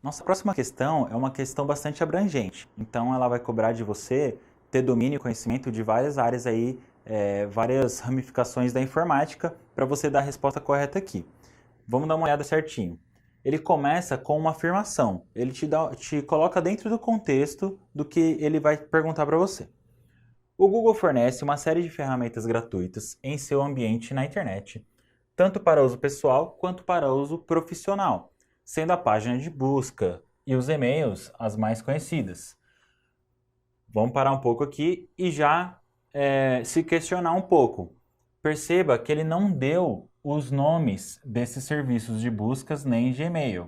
Nossa próxima questão é uma questão bastante abrangente. Então, ela vai cobrar de você ter domínio e conhecimento de várias áreas aí, várias ramificações da informática para você dar a resposta correta aqui. Vamos dar uma olhada certinho. Ele começa com uma afirmação. Ele te coloca dentro do contexto do que ele vai perguntar para você. O Google fornece uma série de ferramentas gratuitas em seu ambiente na internet, tanto para uso pessoal quanto para uso profissional, sendo a página de busca e os e-mails as mais conhecidas. Vamos parar um pouco aqui e já se questionar um pouco. Perceba que ele não deu os nomes desses serviços de buscas nem de e-mail,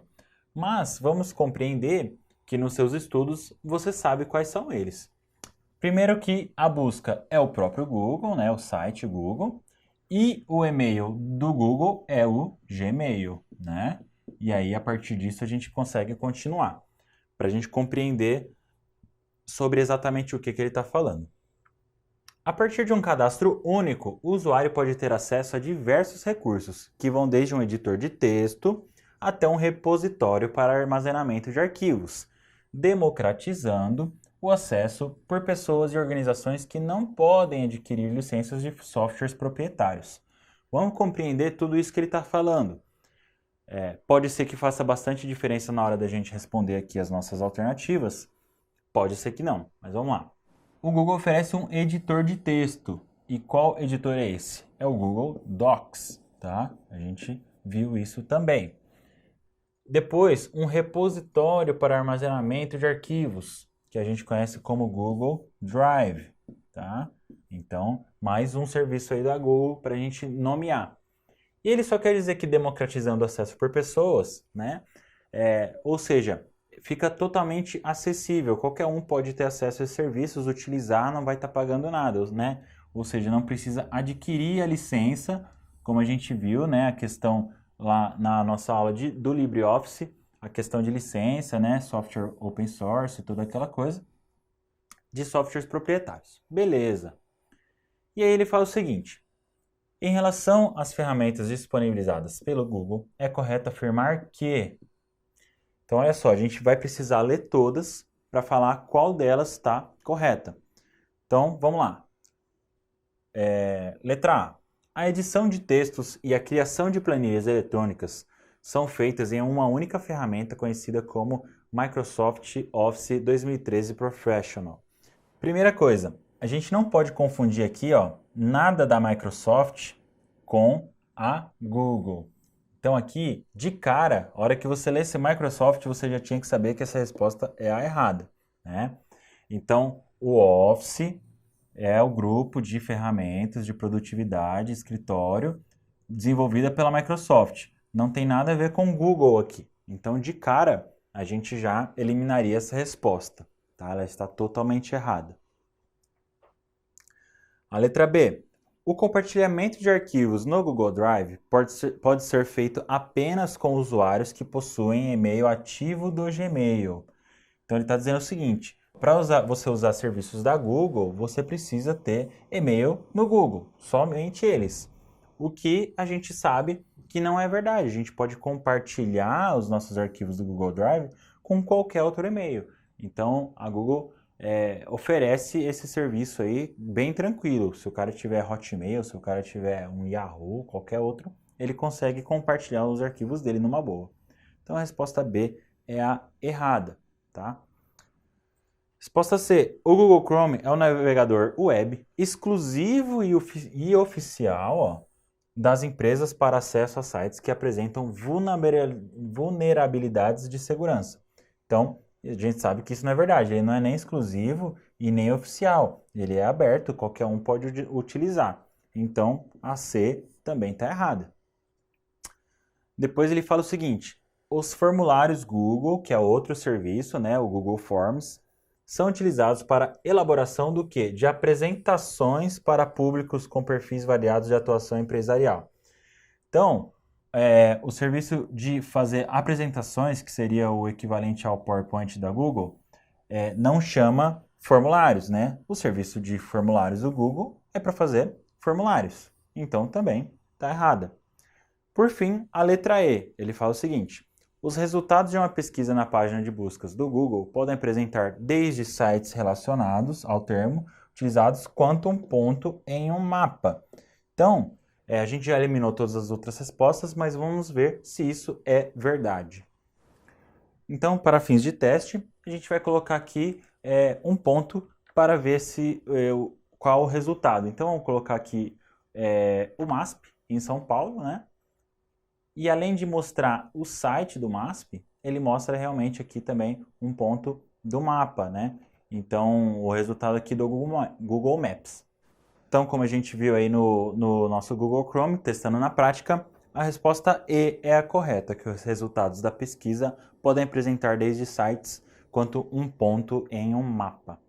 mas vamos compreender que nos seus estudos você sabe quais são eles. Primeiro que a busca é o próprio Google, né, o site Google, e o e-mail do Google é o Gmail, né? E aí, a partir disso, a gente consegue continuar, para a gente compreender sobre exatamente o que ele está falando. A partir de um cadastro único, o usuário pode ter acesso a diversos recursos, que vão desde um editor de texto até um repositório para armazenamento de arquivos, democratizando o acesso por pessoas e organizações que não podem adquirir licenças de softwares proprietários. Vamos compreender tudo isso que ele está falando. Pode ser que faça bastante diferença na hora da gente responder aqui as nossas alternativas, pode ser que não, mas vamos lá. O Google oferece um editor de texto. E qual editor é esse? É o Google Docs, tá? A gente viu isso também. Depois, um repositório para armazenamento de arquivos, que a gente conhece como Google Drive, tá? Então, mais um serviço aí da Google para a gente nomear. E ele só quer dizer que democratizando o acesso por pessoas, né? Ou seja, fica totalmente acessível. Qualquer um pode ter acesso a esses serviços, utilizar, não vai estar pagando nada, né? Ou seja, não precisa adquirir a licença, como a gente viu, né? A questão lá na nossa aula do LibreOffice, a questão de licença, né? Software open source, toda aquela coisa, de softwares proprietários. Beleza. E aí ele fala o seguinte: em relação às ferramentas disponibilizadas pelo Google, é correto afirmar que... Então, olha só, a gente vai precisar ler todas para falar qual delas está correta. Então, vamos lá. Letra A. A edição de textos e a criação de planilhas eletrônicas são feitas em uma única ferramenta conhecida como Microsoft Office 2013 Professional. Primeira coisa, a gente não pode confundir aqui, ó, nada da Microsoft com a Google. Então aqui, de cara, a hora que você lesse Microsoft, você já tinha que saber que essa resposta é a errada, né? Então, o Office é o grupo de ferramentas de produtividade, escritório, desenvolvida pela Microsoft. Não tem nada a ver com Google aqui. Então, de cara, a gente já eliminaria essa resposta, tá? Ela está totalmente errada. A letra B. O compartilhamento de arquivos no Google Drive pode ser feito apenas com usuários que possuem e-mail ativo do Gmail. Então ele está dizendo o seguinte: para você usar serviços da Google, você precisa ter e-mail no Google, somente eles. O que a gente sabe que não é verdade. A gente pode compartilhar os nossos arquivos do Google Drive com qualquer outro e-mail. Então a Google oferece esse serviço aí bem tranquilo. Se o cara tiver Hotmail, se o cara tiver um Yahoo, qualquer outro, ele consegue compartilhar os arquivos dele numa boa. Então a resposta B é a errada, tá? Resposta C. O Google Chrome é um navegador web exclusivo e oficial, ó, das empresas para acesso a sites que apresentam vulnerabilidades de segurança. Então, a gente sabe que isso não é verdade. Ele não é nem exclusivo e nem oficial. Ele é aberto, qualquer um pode utilizar. Então, a C também está errada. Depois ele fala o seguinte: os formulários Google, que é outro serviço, né, o Google Forms, são utilizados para elaboração do quê? De apresentações para públicos com perfis variados de atuação empresarial. Então, o serviço de fazer apresentações, que seria o equivalente ao PowerPoint da Google, não chama formulários, né? O serviço de formulários do Google é para fazer formulários. Então, também está errada. Por fim, a letra E. Ele fala o seguinte: Os resultados de uma pesquisa na página de buscas do Google podem apresentar desde sites relacionados ao termo utilizados quanto um ponto em um mapa. Então, a gente já eliminou todas as outras respostas, mas vamos ver se isso é verdade. Então, para fins de teste, a gente vai colocar aqui um ponto para ver qual o resultado. Então, vamos colocar aqui o MASP em São Paulo, né? E além de mostrar o site do MASP, ele mostra realmente aqui também um ponto do mapa, né? Então, o resultado aqui do Google Maps. Então, como a gente viu aí no nosso Google Chrome, testando na prática, a resposta E é a correta, que os resultados da pesquisa podem apresentar desde sites quanto um ponto em um mapa.